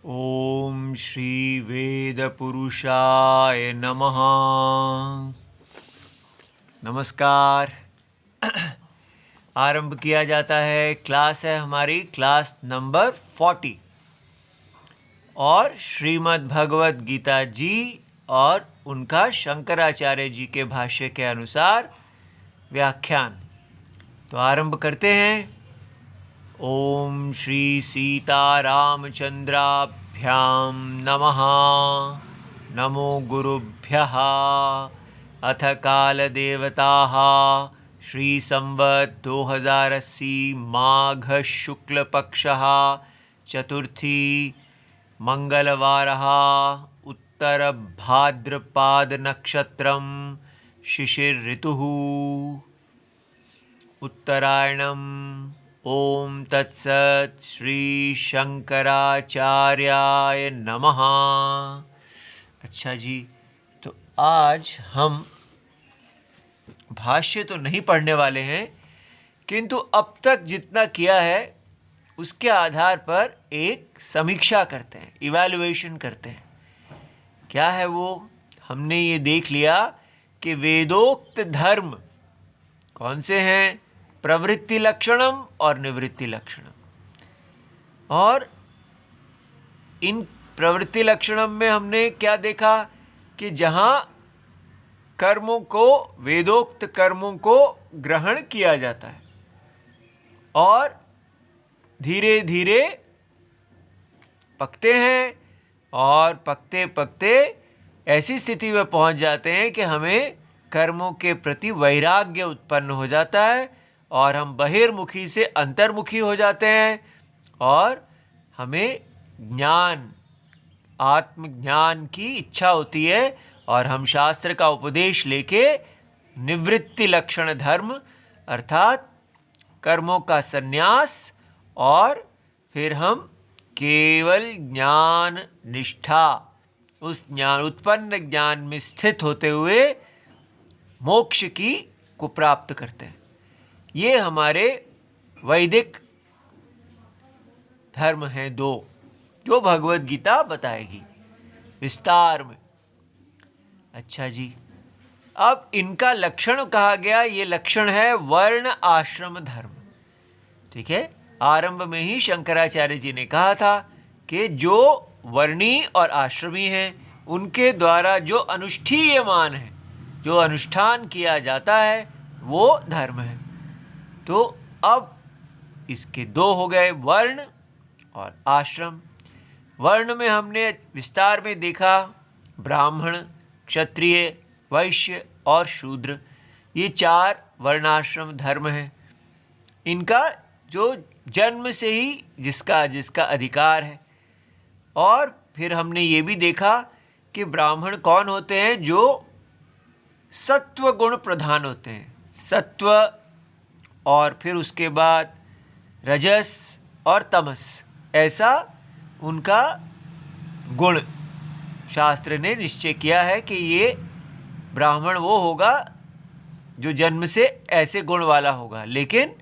ओम श्री वेद पुरुषाय नमः। नमस्कार। आरंभ किया जाता है। क्लास है हमारी क्लास नंबर 40 और श्रीमद् भगवद गीता जी और उनका शंकराचार्य जी के भाष्य के अनुसार व्याख्यान। तो आरंभ करते हैं। ओम श्री सीतारामचंद्राभ्यां नमः। नमो गुरुभ्यः। अथ कालदेवताः श्री संवत् 2080 माघ शुक्ल पक्षः चतुर्थी मंगलवारः उत्तर भाद्रपाद नक्षत्रं शिशिर ऋतुः उत्तरायणम्। ओम तत्सत्। श्री शंकराचार्याय नमः। अच्छा जी, तो आज हम भाष्य तो नहीं पढ़ने वाले हैं, किंतु अब तक जितना किया है उसके आधार पर एक समीक्षा करते हैं, इवैल्यूएशन करते हैं। क्या है वो? हमने ये देख लिया कि वेदोक्त धर्म कौन से हैं? प्रवृत्ति लक्षणम और निवृत्ति लक्षणम। और इन प्रवृत्ति लक्षणम में हमने क्या देखा कि जहाँ कर्मों को, वेदोक्त कर्मों को ग्रहण किया जाता है और धीरे धीरे पकते हैं और पकते पकते ऐसी स्थिति में पहुँच जाते हैं कि हमें कर्मों के प्रति वैराग्य उत्पन्न हो जाता है और हम बहिर्मुखी से अंतर्मुखी हो जाते हैं और हमें ज्ञान, आत्मज्ञान की इच्छा होती है और हम शास्त्र का उपदेश लेके निवृत्ति लक्षण धर्म अर्थात कर्मों का संन्यास और फिर हम केवल ज्ञान निष्ठा, उस ज्ञान, उत्पन्न ज्ञान में स्थित होते हुए मोक्ष की को प्राप्त करते हैं। ये हमारे वैदिक धर्म हैं दो, जो भगवद गीता बताएगी विस्तार में। अच्छा जी, अब इनका लक्षण कहा गया, ये लक्षण है वर्ण आश्रम धर्म। ठीक है, आरंभ में ही शंकराचार्य जी ने कहा था कि जो वर्णी और आश्रमी हैं उनके द्वारा जो अनुष्ठीयमान है, जो अनुष्ठान किया जाता है, वो धर्म है। तो अब इसके दो हो गए, वर्ण और आश्रम। वर्ण में हमने विस्तार में देखा ब्राह्मण, क्षत्रिय, वैश्य और शूद्र, ये चार वर्णाश्रम धर्म हैं। इनका जो जन्म से ही जिसका जिसका अधिकार है। और फिर हमने ये भी देखा कि ब्राह्मण कौन होते हैं? जो सत्व गुण प्रधान होते हैं, सत्व, और फिर उसके बाद रजस और तमस, ऐसा उनका गुण शास्त्र ने निश्चय किया है कि ये ब्राह्मण वो होगा जो जन्म से ऐसे गुण वाला होगा। लेकिन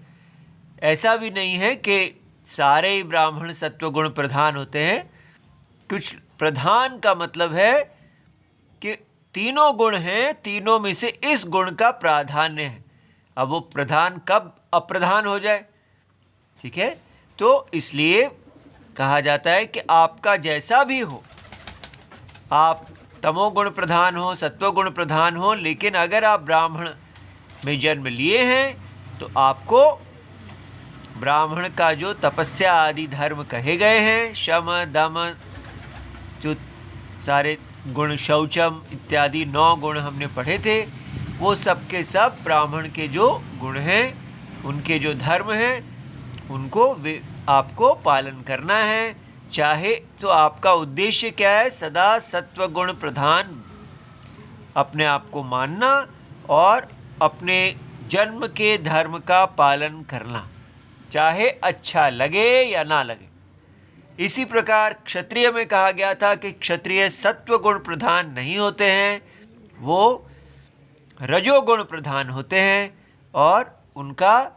ऐसा भी नहीं है कि सारे ही ब्राह्मण सत्व गुण प्रधान होते हैं। कुछ प्रधान का मतलब है कि तीनों गुण हैं, तीनों में से इस गुण का प्राधान्य है। अब वो प्रधान कब अप्रधान हो जाए? ठीक है, तो इसलिए कहा जाता है कि आपका जैसा भी हो, आप तमोगुण प्रधान हो, सत्वगुण प्रधान हो, लेकिन अगर आप ब्राह्मण में जन्म लिए हैं तो आपको ब्राह्मण का जो तपस्या आदि धर्म कहे गए हैं, शम दम, जो सारे गुण, शौचम इत्यादि 9 गुण हमने पढ़े थे, वो सब के सब ब्राह्मण के जो गुण हैं, उनके जो धर्म हैं, उनको आपको पालन करना है। चाहे तो आपका उद्देश्य क्या है? सदा सत्व गुण प्रधान अपने आप को मानना और अपने जन्म के धर्म का पालन करना, चाहे अच्छा लगे या ना लगे। इसी प्रकार क्षत्रिय में कहा गया था कि क्षत्रिय सत्व गुण प्रधान नहीं होते हैं, वो रजोगुण प्रधान होते हैं और उनका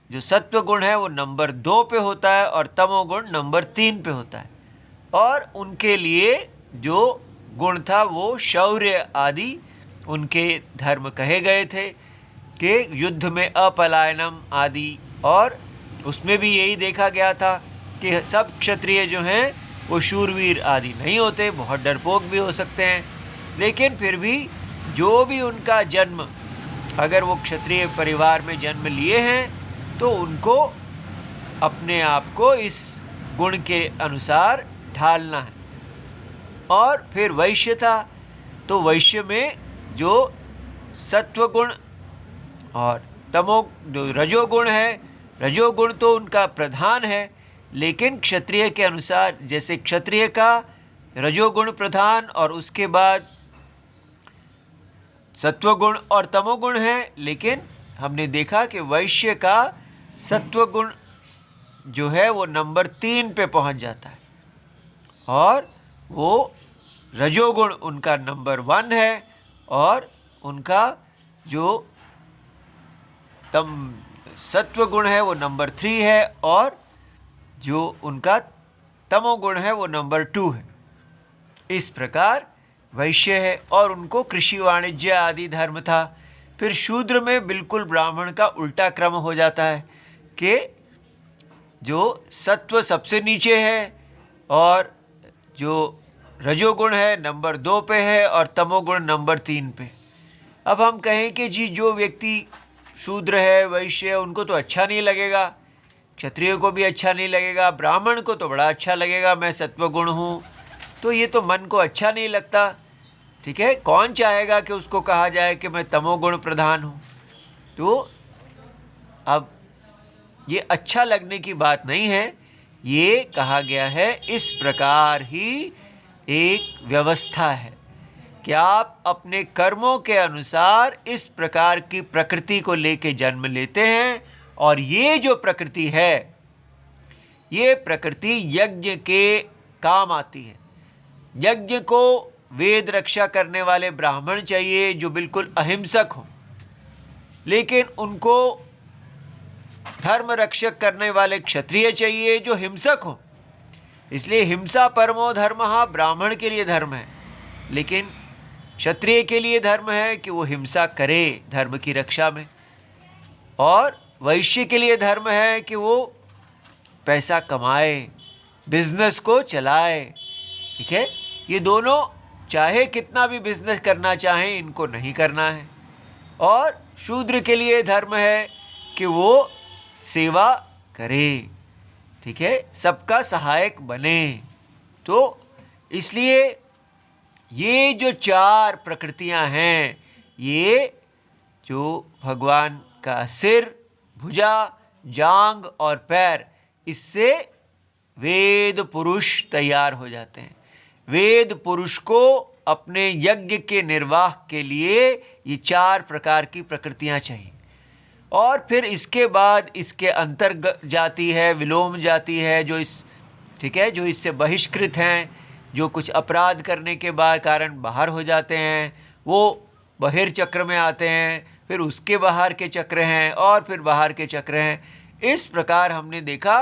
जो सत्व गुण है वो नंबर 2 पे होता है और तमोगुण नंबर 3 पे होता है। और उनके लिए जो गुण था वो शौर्य आदि उनके धर्म कहे गए थे कि युद्ध में अपलायनम आदि। और उसमें भी यही देखा गया था कि सब क्षत्रिय जो हैं वो शूरवीर आदि नहीं होते, बहुत डरपोक भी हो सकते हैं, लेकिन फिर भी जो भी उनका जन्म, अगर वो क्षत्रिय परिवार में जन्म लिए हैं तो उनको अपने आप को इस गुण के अनुसार ढालना है। और फिर वैश्य था, तो वैश्य में जो सत्वगुण और तमो जो रजोगुण है, रजोगुण तो उनका प्रधान है, लेकिन क्षत्रिय के अनुसार जैसे क्षत्रिय का रजोगुण प्रधान और उसके बाद सत्वगुण और तमोगुण है, लेकिन हमने देखा कि वैश्य का सत्वगुण जो है वो नंबर 3 पे पहुंच जाता है और वो रजोगुण उनका नंबर 1 है और उनका जो सत्वगुण है वो नंबर 3 है और जो उनका तमोगुण है वो नंबर 2 है। इस प्रकार वैश्य है और उनको कृषि वाणिज्य आदि धर्म था। फिर शूद्र में बिल्कुल ब्राह्मण का उल्टा क्रम हो जाता है कि जो सत्व सबसे नीचे है और जो रजोगुण है नंबर 2 पे है और तमोगुण नंबर 3 पे। अब हम कहें कि जी जो व्यक्ति शूद्र है, वैश्य है, उनको तो अच्छा नहीं लगेगा, क्षत्रिय को भी अच्छा नहीं लगेगा, ब्राह्मण को तो बड़ा अच्छा लगेगा मैं सत्वगुण हूँ, तो ये तो मन को अच्छा नहीं लगता। ठीक है, कौन चाहेगा कि उसको कहा जाए कि मैं तमोगुण प्रधान हूँ। तो अब ये अच्छा लगने की बात नहीं है, ये कहा गया है इस प्रकार ही एक व्यवस्था है कि आप अपने कर्मों के अनुसार इस प्रकार की प्रकृति को लेके जन्म लेते हैं और ये जो प्रकृति है ये प्रकृति यज्ञ के काम आती है। यज्ञ को वेद रक्षा करने वाले ब्राह्मण चाहिए जो बिल्कुल अहिंसक हों, लेकिन उनको धर्म रक्षक करने वाले क्षत्रिय चाहिए जो हिंसक हों। इसलिए हिंसा परमो धर्मः ब्राह्मण के लिए धर्म है, लेकिन क्षत्रिय के लिए धर्म है कि वो हिंसा करे धर्म की रक्षा में, और वैश्य के लिए धर्म है कि वो पैसा कमाए, बिजनेस को चलाए। ठीक है, ये दोनों चाहे कितना भी बिजनेस करना चाहें इनको नहीं करना है। और शूद्र के लिए धर्म है कि वो सेवा करे, ठीक है, सबका सहायक बने। तो इसलिए ये जो 4 प्रकृतियां हैं, ये जो भगवान का सिर, भुजा, जांग और पैर, इससे वेद पुरुष तैयार हो जाते हैं। वेद पुरुष को अपने यज्ञ के निर्वाह के लिए ये 4 प्रकार की प्रकृतियां चाहिए। और फिर इसके बाद इसके अंतर्गत जाती है विलोम जाती है, जो इस ठीक है जो इससे बहिष्कृत हैं, जो कुछ अपराध करने के बाद कारण बाहर हो जाते हैं, वो बहिर्चक्र में आते हैं, फिर उसके बाहर के चक्र हैं और फिर बाहर के चक्र हैं। इस प्रकार हमने देखा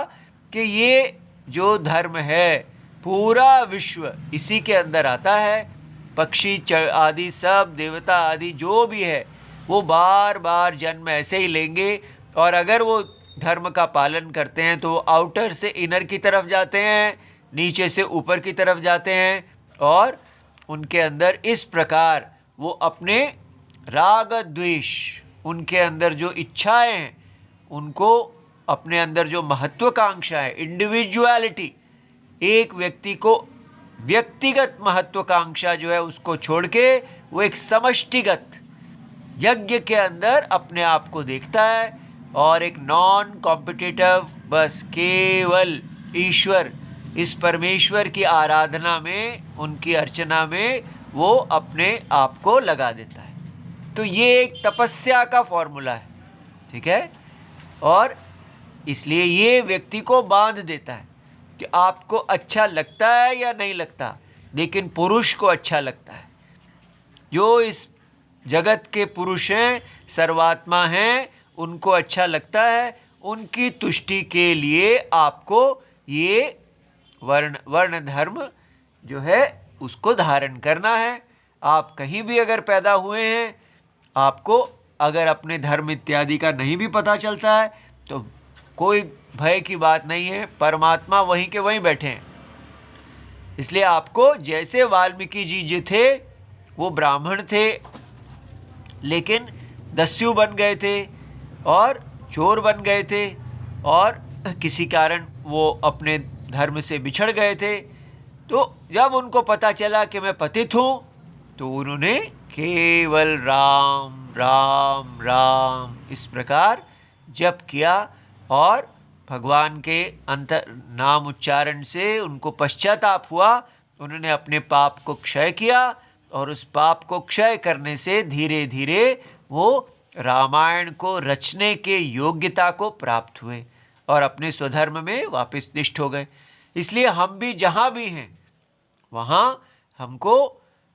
कि ये जो धर्म है पूरा विश्व इसी के अंदर आता है। पक्षी आदि सब देवता आदि जो भी है वो बार बार जन्म ऐसे ही लेंगे, और अगर वो धर्म का पालन करते हैं तो आउटर से इनर की तरफ जाते हैं, नीचे से ऊपर की तरफ जाते हैं, और उनके अंदर इस प्रकार वो अपने राग द्वेष, उनके अंदर जो इच्छाएं हैं, उनको अपने अंदर जो महत्वाकांक्षा है, इंडिविजुअलिटी, एक व्यक्ति को व्यक्तिगत महत्वाकांक्षा जो है उसको छोड़ के वो एक समष्टिगत यज्ञ के अंदर अपने आप को देखता है, और एक नॉन कॉम्पिटिटिव, बस केवल ईश्वर, इस परमेश्वर की आराधना में, उनकी अर्चना में वो अपने आप को लगा देता है। तो ये एक तपस्या का फॉर्मूला है, ठीक है, और इसलिए ये व्यक्ति को बांध देता है कि आपको अच्छा लगता है या नहीं लगता, लेकिन पुरुष को अच्छा लगता है। जो इस जगत के पुरुष हैं, सर्वात्मा हैं, उनको अच्छा लगता है, उनकी तुष्टि के लिए आपको ये वर्ण धर्म जो है उसको धारण करना है। आप कहीं भी अगर पैदा हुए हैं, आपको अगर अपने धर्म इत्यादि का नहीं भी पता चलता है तो कोई भय की बात नहीं है, परमात्मा वहीं के वहीं बैठे हैं। इसलिए आपको, जैसे वाल्मीकि जी जो थे वो ब्राह्मण थे लेकिन दस्यु बन गए थे और चोर बन गए थे और किसी कारण वो अपने धर्म से बिछड़ गए थे, तो जब उनको पता चला कि मैं पतित हूँ तो उन्होंने केवल राम राम राम इस प्रकार जप किया और भगवान के अंतर नाम उच्चारण से उनको पश्चाताप हुआ। उन्होंने अपने पाप को क्षय किया और उस पाप को क्षय करने से धीरे धीरे वो रामायण को रचने के योग्यता को प्राप्त हुए और अपने स्वधर्म में वापस निष्ठ हो गए। इसलिए हम भी जहाँ भी हैं वहाँ हमको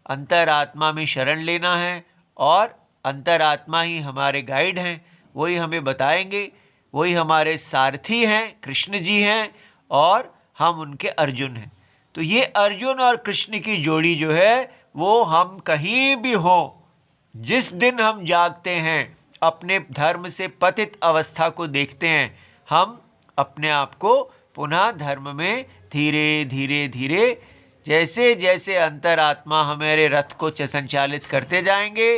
अंतरात्मा में शरण लेना है और अंतरात्मा ही हमारे गाइड हैं, वही हमें बताएंगे, वही हमारे सारथी हैं, कृष्ण जी हैं और हम उनके अर्जुन हैं। तो ये अर्जुन और कृष्ण की जोड़ी जो है वो हम कहीं भी हो, जिस दिन हम जागते हैं अपने धर्म से पतित अवस्था को देखते हैं, हम अपने आप को पुनः धर्म में धीरे धीरे धीरे जैसे जैसे अंतरात्मा हमारे रथ को संचालित करते जाएंगे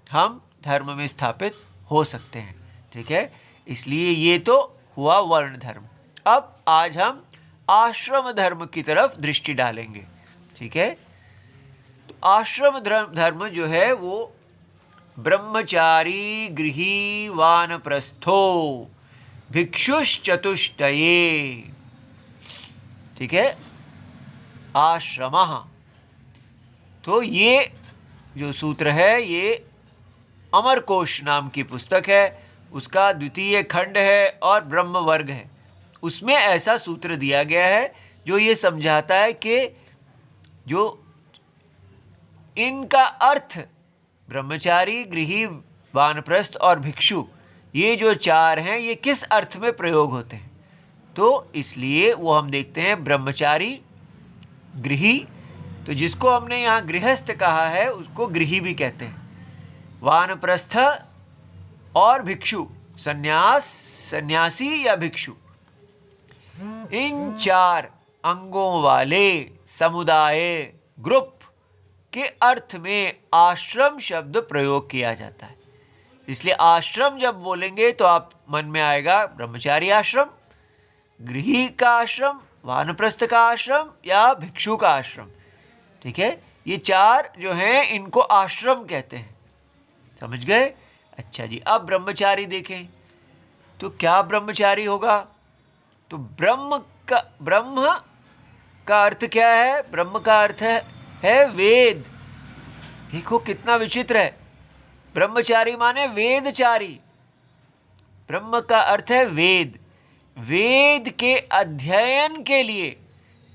हम धर्म में स्थापित हो सकते हैं। ठीक है, इसलिए ये तो हुआ वर्ण धर्म। अब आज हम आश्रम धर्म की तरफ दृष्टि डालेंगे। ठीक है, तो आश्रम धर्म जो है वो ब्रह्मचारी गृही वानप्रस्थो भिक्षुश्चतुष्टये। ठीक है, आश्रमः, तो ये जो सूत्र है ये अमरकोश नाम की पुस्तक है, उसका द्वितीय खंड है और ब्रह्म वर्ग है। उसमें ऐसा सूत्र दिया गया है जो ये समझाता है कि जो इनका अर्थ ब्रह्मचारी गृही वानप्रस्थ और भिक्षु, ये जो चार हैं ये किस अर्थ में प्रयोग होते हैं। तो इसलिए वो हम देखते हैं ब्रह्मचारी गृही, तो जिसको हमने यहाँ गृहस्थ कहा है उसको गृही भी कहते हैं, वानप्रस्थ और भिक्षु सन्यासी या भिक्षु, इन चार अंगों वाले समुदाय ग्रुप के अर्थ में आश्रम शब्द प्रयोग किया जाता है। इसलिए आश्रम जब बोलेंगे तो आप मन में आएगा ब्रह्मचारी आश्रम, गृही का आश्रम, वानप्रस्थ का आश्रम या भिक्षु का आश्रम। ठीक है, ये चार जो हैं इनको आश्रम कहते हैं। समझ गए? अच्छा जी, अब ब्रह्मचारी देखें तो क्या ब्रह्मचारी होगा। तो ब्रह्म का अर्थ क्या है? ब्रह्म का अर्थ है वेद। देखो कितना विचित्र है, ब्रह्मचारी माने वेदचारी। ब्रह्म का अर्थ है वेद, वेद के अध्ययन के लिए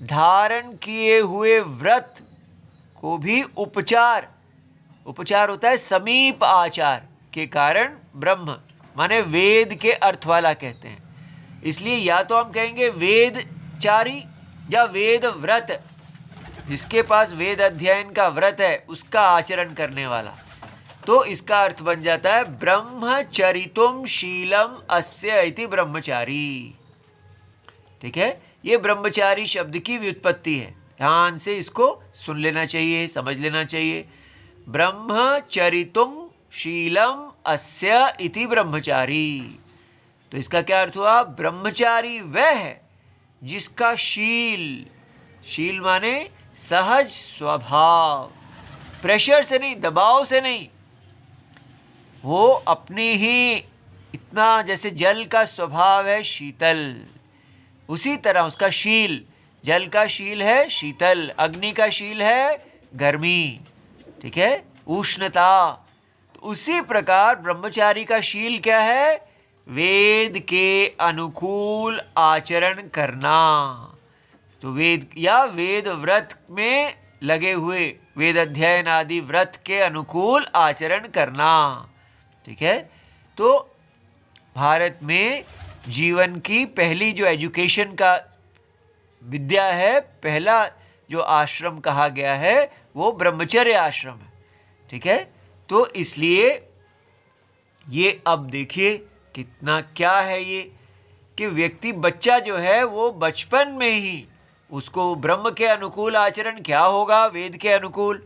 धारण किए हुए व्रत को भी उपचार होता है समीप आचार के कारण ब्रह्म माने वेद के अर्थ वाला कहते हैं। इसलिए या तो हम कहेंगे वेदचारी या वेद व्रत, जिसके पास वेद अध्ययन का व्रत है उसका आचरण करने वाला। तो इसका अर्थ बन जाता है ब्रह्मचरितुम शीलम अस्य इति ब्रह्मचारी। ठीक है, ये ब्रह्मचारी शब्द की व्युत्पत्ति है, ध्यान से इसको सुन लेना चाहिए, समझ लेना चाहिए। ब्रह्मचरितुम शीलम अस्य इति ब्रह्मचारी, तो इसका क्या अर्थ हुआ? ब्रह्मचारी वह है जिसका शील माने सहज स्वभाव, प्रेशर से नहीं, दबाव से नहीं, वो अपनी ही इतना, जैसे जल का स्वभाव है शीतल, उसी तरह उसका शील, जल का शील है शीतल, अग्नि का शील है गर्मी। ठीक है, उष्णता। तो उसी प्रकार ब्रह्मचारी का शील क्या है? वेद के अनुकूल आचरण करना। तो वेद या वेद व्रत में लगे हुए, वेद अध्ययन आदि व्रत के अनुकूल आचरण करना। ठीक है, तो भारत में जीवन की पहली जो एजुकेशन का विद्या है, पहला जो आश्रम कहा गया है वो ब्रह्मचर्य आश्रम है। ठीक है, तो इसलिए ये अब देखिए कितना क्या है ये, कि व्यक्ति बच्चा जो है वो बचपन में ही उसको ब्रह्म के अनुकूल आचरण क्या होगा, वेद के अनुकूल।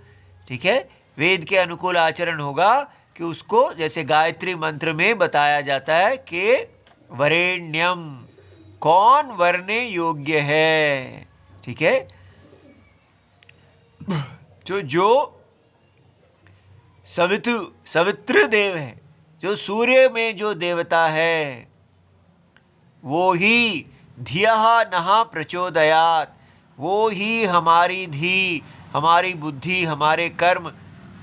ठीक है, वेद के अनुकूल आचरण होगा कि उसको जैसे गायत्री मंत्र में बताया जाता है कि वरेण्यम, कौन वरने योग्य है। ठीक है, तो जो सवित्र देव है, जो सूर्य में जो देवता है, वो ही धियः नः प्रचोदयात्, वो ही हमारी धी, हमारी बुद्धि, हमारे कर्म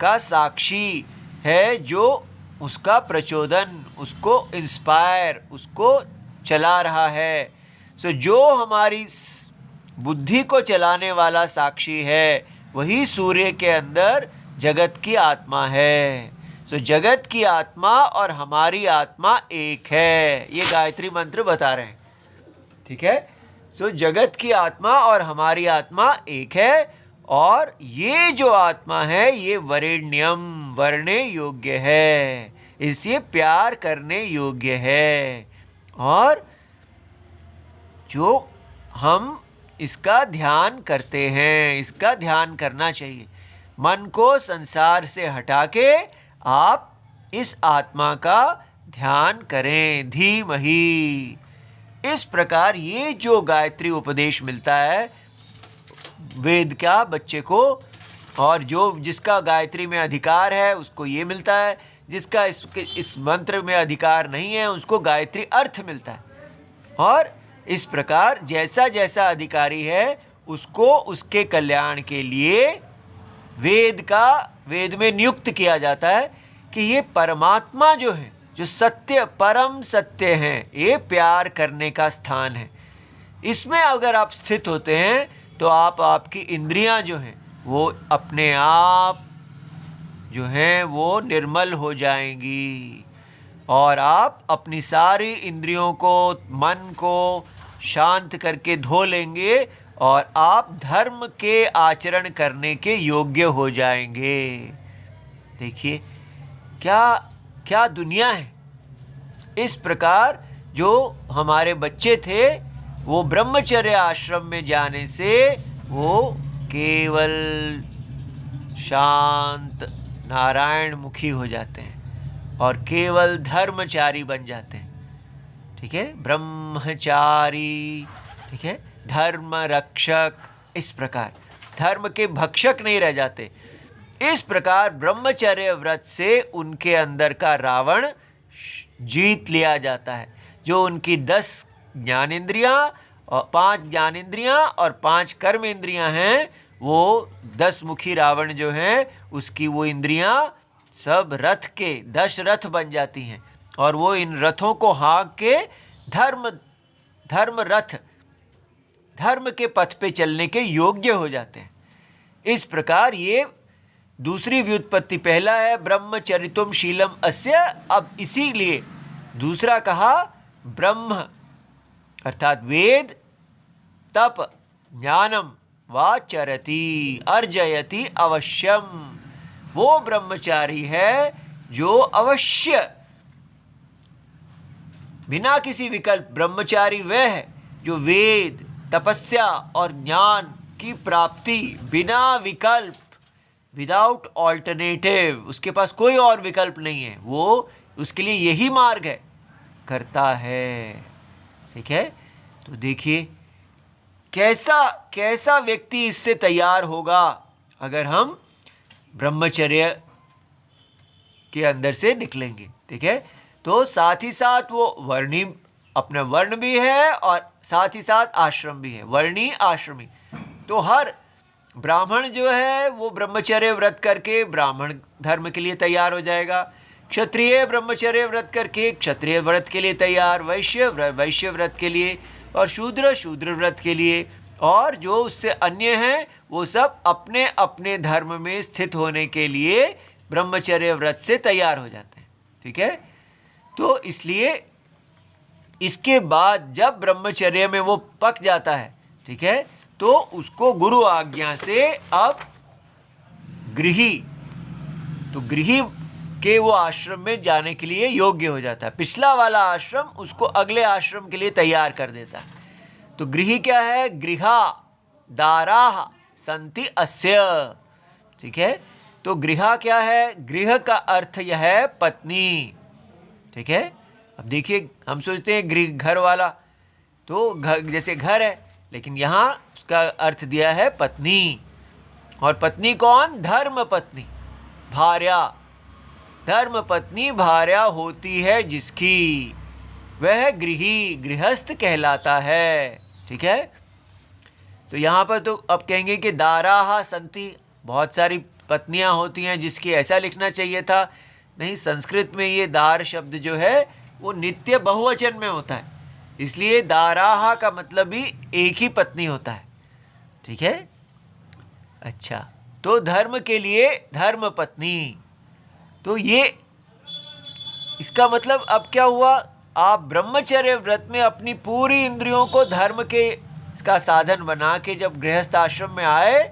का साक्षी है, जो उसका प्रचोदन, उसको इंस्पायर, उसको चला रहा है। सो जो हमारी बुद्धि को चलाने वाला साक्षी है वही सूर्य के अंदर जगत की आत्मा है। सो जगत की आत्मा और हमारी आत्मा एक है, ये गायत्री मंत्र बता रहे हैं। ठीक है, सो जगत की आत्मा और हमारी आत्मा एक है, और ये जो आत्मा है ये वरेण्यम, वरने योग्य है, इसे प्यार करने योग्य है। और जो हम इसका ध्यान करते हैं, इसका ध्यान करना चाहिए। मन को संसार से हटा के आप इस आत्मा का ध्यान करें, धीमहि। इस प्रकार ये जो गायत्री उपदेश मिलता है वेद का बच्चे को, और जो जिसका गायत्री में अधिकार है उसको ये मिलता है, जिसका इस मंत्र में अधिकार नहीं है उसको गायत्री अर्थ मिलता है। और इस प्रकार जैसा जैसा अधिकारी है उसको उसके कल्याण के लिए वेद में नियुक्त किया जाता है कि ये परमात्मा जो है, जो सत्य, परम सत्य है, ये प्यार करने का स्थान है। इसमें अगर आप स्थित होते हैं तो आपकी इंद्रियां जो हैं वो अपने आप जो हैं वो निर्मल हो जाएंगी, और आप अपनी सारी इंद्रियों को, मन को शांत करके धो लेंगे, और आप धर्म के आचरण करने के योग्य हो जाएंगे। देखिए क्या क्या दुनिया है। इस प्रकार जो हमारे बच्चे थे वो ब्रह्मचर्य आश्रम में जाने से वो केवल शांत नारायण मुखी हो जाते हैं और केवल धर्मचारी बन जाते हैं। ठीक है, ब्रह्मचारी, ठीक है, धर्म रक्षक, इस प्रकार धर्म के भक्षक नहीं रह जाते। इस प्रकार ब्रह्मचर्य व्रत से उनके अंदर का रावण जीत लिया जाता है। जो उनकी 10 ज्ञानेंद्रियां और 5 ज्ञानेंद्रियां और 5 कर्म इंद्रियां हैं, वो 10 मुखी रावण जो हैं उसकी वो इंद्रियां सब रथ के 10 रथ बन जाती हैं, और वो इन रथों को हाँक के धर्म के पथ पे चलने के योग्य हो जाते हैं। इस प्रकार ये दूसरी व्युत्पत्ति, पहला है ब्रह्मचरितुम शीलम अस्य, अब इसीलिए दूसरा कहा ब्रह्म अर्थात वेद, तप, ज्ञानम वा चरति अर्जयति अवश्यम। वो ब्रह्मचारी है जो अवश्य बिना किसी विकल्प, ब्रह्मचारी वह है जो वेद, तपस्या और ज्ञान की प्राप्ति बिना विकल्प, विदाउट ऑल्टरनेटिव, उसके पास कोई और विकल्प नहीं है, वो उसके लिए यही मार्ग है, करता है। ठीक है, तो देखिए कैसा व्यक्ति इससे तैयार होगा अगर हम ब्रह्मचर्य के अंदर से निकलेंगे। ठीक है, तो साथ ही साथ वो वर्णी, अपना वर्ण भी है और साथ ही साथ आश्रम भी है, वर्णी आश्रमी। तो हर ब्राह्मण जो है वो ब्रह्मचर्य व्रत करके ब्राह्मण धर्म के लिए तैयार हो जाएगा, क्षत्रिय ब्रह्मचर्य व्रत करके क्षत्रिय व्रत के लिए तैयार, वैश्य व्रत के लिए, और शूद्र व्रत के लिए, और जो उससे अन्य हैं वो सब अपने अपने धर्म में स्थित होने के लिए ब्रह्मचर्य व्रत से तैयार हो जाते हैं। ठीक है, तो इसलिए इसके बाद जब ब्रह्मचर्य में वो पक जाता है ठीक है, तो उसको गुरु आज्ञा से अब गृही, तो गृही के वो आश्रम में जाने के लिए योग्य हो जाता है। पिछला वाला आश्रम उसको अगले आश्रम के लिए तैयार कर देता है। तो गृही क्या है? गृहा दाराः सन्ति अस्य, ठीक है। तो गृहा क्या है? गृह का अर्थ यह है पत्नी, ठीक है। अब देखिए, हम सोचते हैं गृह घर वाला, तो घर जैसे घर है, लेकिन यहाँ उसका अर्थ दिया है पत्नी। और पत्नी कौन? धर्म पत्नी, भार्या। धर्म पत्नी भार्या होती है जिसकी, वह गृही, गृहस्थ कहलाता है, ठीक है। तो यहाँ पर तो अब कहेंगे कि दाराः सन्ति, बहुत सारी पत्नियाँ होती हैं जिसकी, ऐसा लिखना चाहिए था। नहीं, संस्कृत में ये दार शब्द जो है वो नित्य बहुवचन में होता है, इसलिए दाराः का मतलब भी एक ही पत्नी होता है, ठीक है। अच्छा, तो धर्म के लिए धर्म पत्नी, तो ये इसका मतलब अब क्या हुआ? आप ब्रह्मचर्य व्रत में अपनी पूरी इंद्रियों को धर्म के का साधन बना के जब गृहस्थ आश्रम में आए,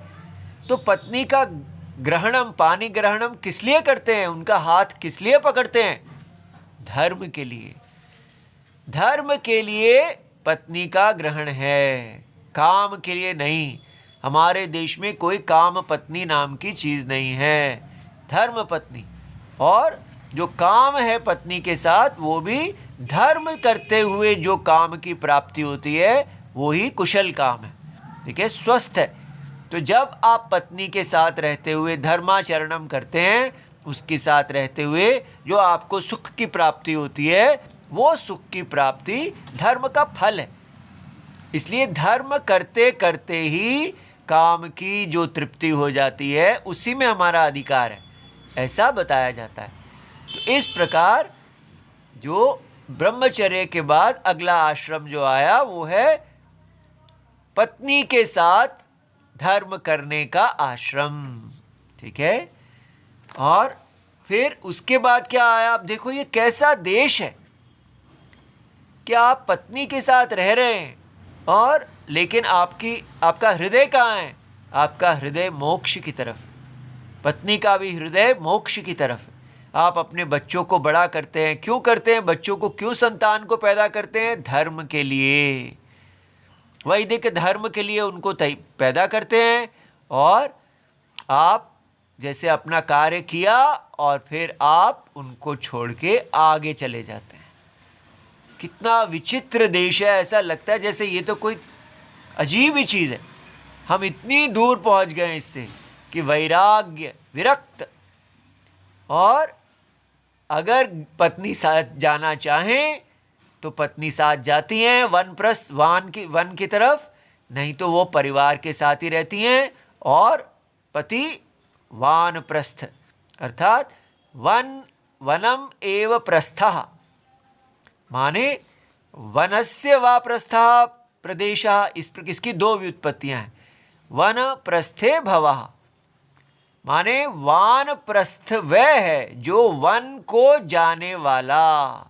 तो पत्नी का ग्रहणम, पानी ग्रहणम किस लिए करते हैं? उनका हाथ किस लिए पकड़ते हैं? धर्म के लिए। धर्म के लिए पत्नी का ग्रहण है, काम के लिए नहीं। हमारे देश में कोई काम पत्नी नाम की चीज़ नहीं है, धर्म पत्नी। और जो काम है पत्नी के साथ, वो भी धर्म करते हुए जो काम की प्राप्ति होती है, वो ही कुशल काम है, ठीक है, स्वस्थ है। तो जब आप पत्नी के साथ रहते हुए धर्माचरणम करते हैं, उसके साथ रहते हुए जो आपको सुख की प्राप्ति होती है, वो सुख की प्राप्ति धर्म का फल है। इसलिए धर्म करते करते ही काम की जो तृप्ति हो जाती है, उसी में हमारा अधिकार है, ऐसा बताया जाता है। तो इस प्रकार जो ब्रह्मचर्य के बाद अगला आश्रम जो आया, वो है पत्नी के साथ धर्म करने का आश्रम, ठीक है। और फिर उसके बाद क्या आया? आप देखो ये कैसा देश है कि आप पत्नी के साथ रह रहे हैं, और लेकिन आपका हृदय कहाँ है? आपका हृदय मोक्ष की तरफ, पत्नी का भी हृदय मोक्ष की तरफ। आप अपने बच्चों को बड़ा करते हैं, क्यों करते हैं? बच्चों को क्यों, संतान को पैदा करते हैं? धर्म के लिए, वैदिक धर्म के लिए उनको पैदा करते हैं। और आप जैसे अपना कार्य किया और फिर आप उनको छोड़ के आगे चले जाते हैं। कितना विचित्र देश है, ऐसा लगता है जैसे ये तो कोई अजीब ही चीज़ है। हम इतनी दूर पहुंच गए इससे कि वैराग्य, विरक्त। और अगर पत्नी साथ जाना चाहें तो पत्नी साथ जाती हैं वनप्रस्थ, वन की तरफ, नहीं तो वो परिवार के साथ ही रहती हैं। और पति वानप्रस्थ, अर्थात वनम एव प्रस्थः, माने वनस्य वा प्रस्थः प्रदेशः, इसकी दो व्युत्पत्तियां हैं। वन प्रस्थे भवः, माने वानप्रस्थ वह है जो वन को जाने वाला,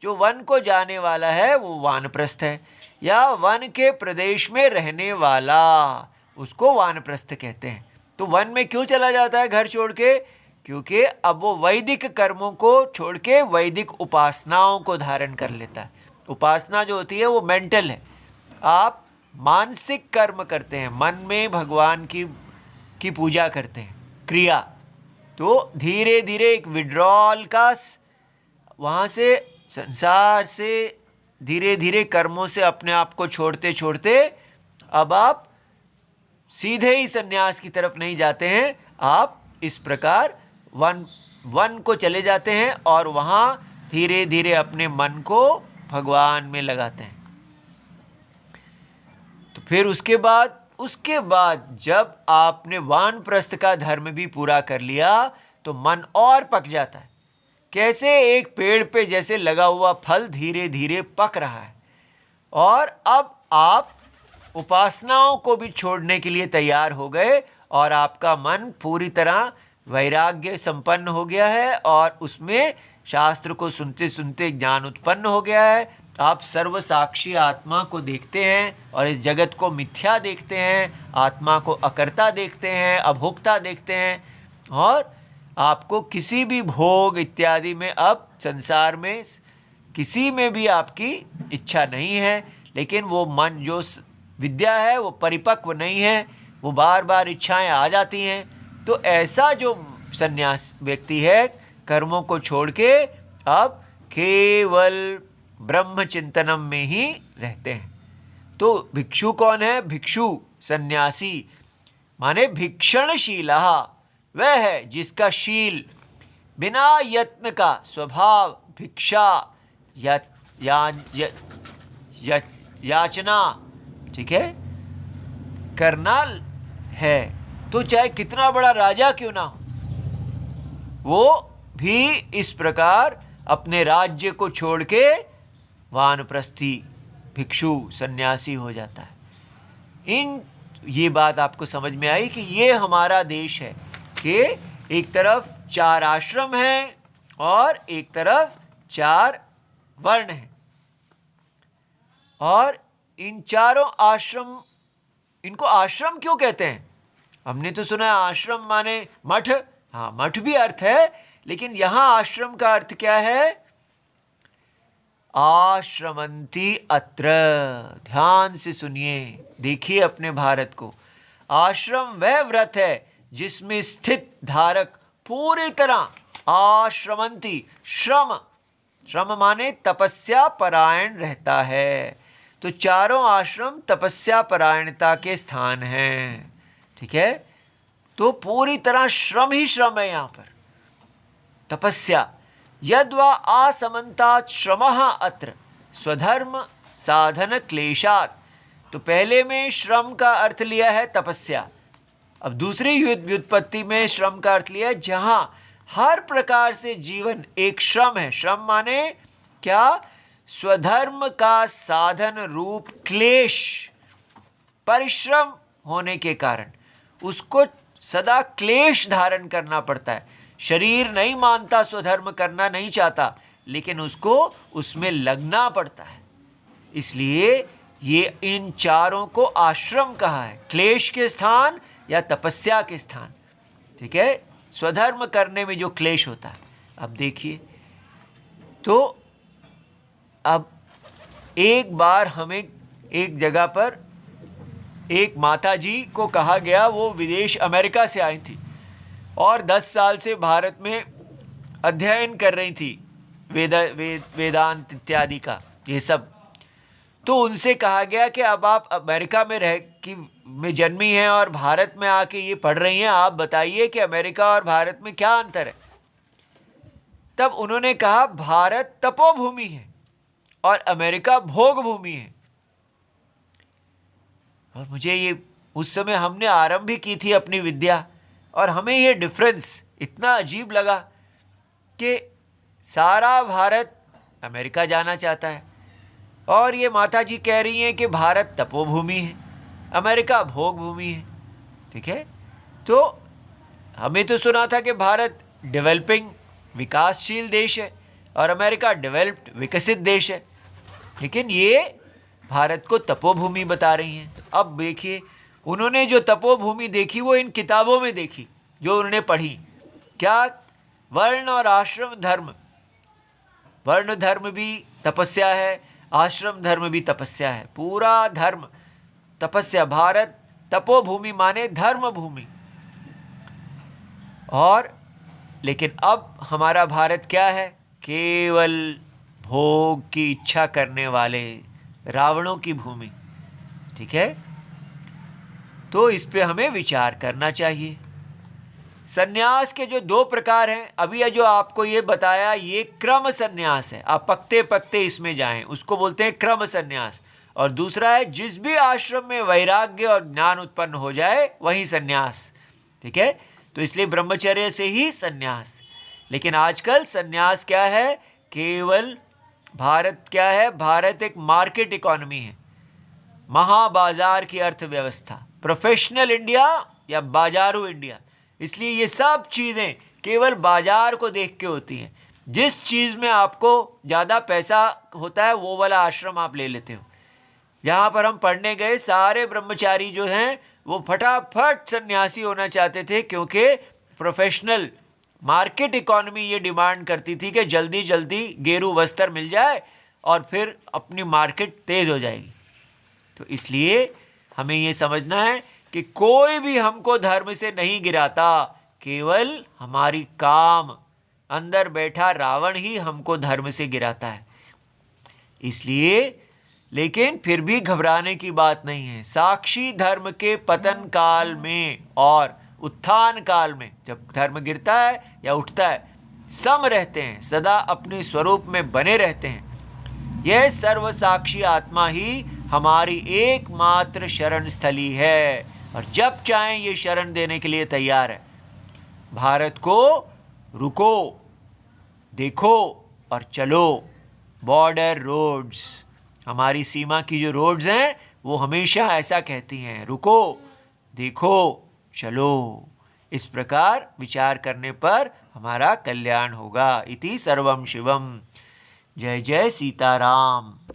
जो वन को जाने वाला है वो वानप्रस्थ है, या वन के प्रदेश में रहने वाला, उसको वानप्रस्थ कहते हैं। तो वन में क्यों चला जाता है घर छोड़ के? क्योंकि अब वो वैदिक कर्मों को छोड़ के वैदिक उपासनाओं को धारण कर लेता है। उपासना जो होती है वो मेंटल है, आप मानसिक कर्म करते हैं, मन में भगवान की पूजा करते हैं, क्रिया। तो धीरे धीरे एक विड्रॉल का, वहाँ से संसार से धीरे धीरे कर्मों से अपने आप को छोड़ते छोड़ते अब आप सीधे ही संन्यास की तरफ नहीं जाते हैं, आप इस प्रकार वन को चले जाते हैं और वहाँ धीरे धीरे अपने मन को भगवान में लगाते हैं। तो फिर उसके बाद जब आपने वानप्रस्थ का धर्म भी पूरा कर लिया तो मन और पक जाता है। कैसे? एक पेड़ पे जैसे लगा हुआ फल धीरे धीरे पक रहा है, और अब आप उपासनाओं को भी छोड़ने के लिए तैयार हो गए, और आपका मन पूरी तरह वैराग्य संपन्न हो गया है, और उसमें शास्त्र को सुनते सुनते ज्ञान उत्पन्न हो गया है, आप सर्व साक्षी आत्मा को देखते हैं और इस जगत को मिथ्या देखते हैं, आत्मा को अकर्ता देखते हैं, अभोक्ता देखते हैं, और आपको किसी भी भोग इत्यादि में, अब संसार में किसी में भी आपकी इच्छा नहीं है। लेकिन वो मन जो विद्या है वो परिपक्व नहीं है, वो बार बार इच्छाएं आ जाती हैं। तो ऐसा जो संन्यास व्यक्ति है, कर्मों को छोड़ के अब केवल ब्रह्म चिंतनम में ही रहते हैं। तो भिक्षु कौन है? भिक्षु सन्यासी माने भिक्षणशीला, वह है जिसका शील बिना यत्न का स्वभाव भिक्षा याचना, ठीक है, करना है। तो चाहे कितना बड़ा राजा क्यों ना हो, वो भी इस प्रकार अपने राज्य को छोड़ के वानप्रस्थी भिक्षु सन्यासी हो जाता है। ये बात आपको समझ में आई कि ये हमारा देश है कि एक तरफ 4 आश्रम हैं और एक तरफ 4 वर्ण हैं, और इन चारों आश्रम, इनको आश्रम क्यों कहते हैं? हमने तो सुना है आश्रम माने मठ, हाँ मठ भी अर्थ है, लेकिन यहां आश्रम का अर्थ क्या है? आश्रमंती अत्र। ध्यान से सुनिए, देखिए अपने भारत को। आश्रम वह व्रत है जिसमें स्थित धारक पूरी तरह आश्रमंती, श्रम माने तपस्या परायण रहता है। तो चारों आश्रम तपस्या परायणता के स्थान हैं, ठीक है। तो पूरी तरह श्रम ही श्रम है यहाँ पर, तपस्या। यद्वा आसमन्तात् श्रमः अत्र स्वधर्म साधन क्लेशात्। तो पहले में श्रम का अर्थ लिया है तपस्या, अब दूसरी व्युत्पत्ति में श्रम का अर्थ लिया है जहां हर प्रकार से जीवन एक श्रम है। श्रम माने क्या? स्वधर्म का साधन रूप क्लेश, परिश्रम होने के कारण उसको सदा क्लेश धारण करना पड़ता है। शरीर नहीं मानता, स्वधर्म करना नहीं चाहता, लेकिन उसको उसमें लगना पड़ता है। इसलिए ये इन चारों को आश्रम कहा है, क्लेश के स्थान या तपस्या के स्थान, ठीक है, स्वधर्म करने में जो क्लेश होता है। अब देखिए, तो अब एक बार हमें एक जगह पर एक माता जी को कहा गया, वो विदेश अमेरिका से आई थी और 10 साल से भारत में अध्ययन कर रही थी वेदांत इत्यादि का ये सब। तो उनसे कहा गया कि अब आप अमेरिका में जन्मी हैं और भारत में आके ये पढ़ रही हैं, आप बताइए कि अमेरिका और भारत में क्या अंतर है। तब उन्होंने कहा भारत तपोभूमि है और अमेरिका भोग भूमि है। और मुझे ये उस समय हमने आरंभ भी की थी अपनी विद्या, और हमें ये डिफरेंस इतना अजीब लगा कि सारा भारत अमेरिका जाना चाहता है और ये माता जी कह रही हैं कि भारत तपोभूमि है, अमेरिका भोग भूमि है, ठीक है। तो हमें तो सुना था कि भारत डेवलपिंग विकासशील देश है और अमेरिका डेवलप्ड विकसित देश है, लेकिन ये भारत को तपोभूमि बता रही हैं। अब देखिए, उन्होंने जो तपोभूमि देखी वो इन किताबों में देखी जो उन्होंने पढ़ी। क्या? वर्ण और आश्रम धर्म, वर्ण धर्म भी तपस्या है, आश्रम धर्म भी तपस्या है, पूरा धर्म तपस्या। भारत तपोभूमि माने धर्म भूमि। और लेकिन अब हमारा भारत क्या है? केवल भोग की इच्छा करने वाले रावणों की भूमि, ठीक है। तो इस पे हमें विचार करना चाहिए। सन्यास के जो 2 प्रकार हैं, अभी जो आपको ये बताया, ये क्रम सन्यास है, आप पकते पकते इसमें जाएं, उसको बोलते हैं क्रम सन्यास। और दूसरा है जिस भी आश्रम में वैराग्य और ज्ञान उत्पन्न हो जाए वही सन्यास, ठीक है। तो इसलिए ब्रह्मचर्य से ही सन्यास। लेकिन आजकल सन्यास क्या है? केवल भारत क्या है? भारत एक मार्केट इकोनॉमी है, महाबाजार की अर्थव्यवस्था, प्रोफेशनल इंडिया या बाजारू इंडिया। इसलिए ये सब चीज़ें केवल बाजार को देख के होती हैं। जिस चीज़ में आपको ज़्यादा पैसा होता है वो वाला आश्रम आप ले लेते हो। जहाँ पर हम पढ़ने गए सारे ब्रह्मचारी जो हैं वो फटाफट सन्यासी होना चाहते थे, क्योंकि प्रोफेशनल मार्केट इकोनॉमी ये डिमांड करती थी कि जल्दी जल्दी गेरू वस्त्र मिल जाए और फिर अपनी मार्केट तेज हो जाएगी। तो इसलिए हमें ये समझना है कि कोई भी हमको धर्म से नहीं गिराता, केवल हमारी काम अंदर बैठा रावण ही हमको धर्म से गिराता है। इसलिए लेकिन फिर भी घबराने की बात नहीं है। साक्षी धर्म के पतन काल में और उत्थान काल में, जब धर्म गिरता है या उठता है, सम रहते हैं, सदा अपने स्वरूप में बने रहते हैं। यह सर्वसाक्षी आत्मा ही हमारी एकमात्र शरण स्थली है और जब चाहें ये शरण देने के लिए तैयार है। भारत को रुको, देखो और चलो। बॉर्डर रोड्स, हमारी सीमा की जो रोड्स हैं वो हमेशा ऐसा कहती हैं, रुको, देखो, चलो। इस प्रकार विचार करने पर हमारा कल्याण होगा। इति सर्वम शिवम। जय जय सीताराम।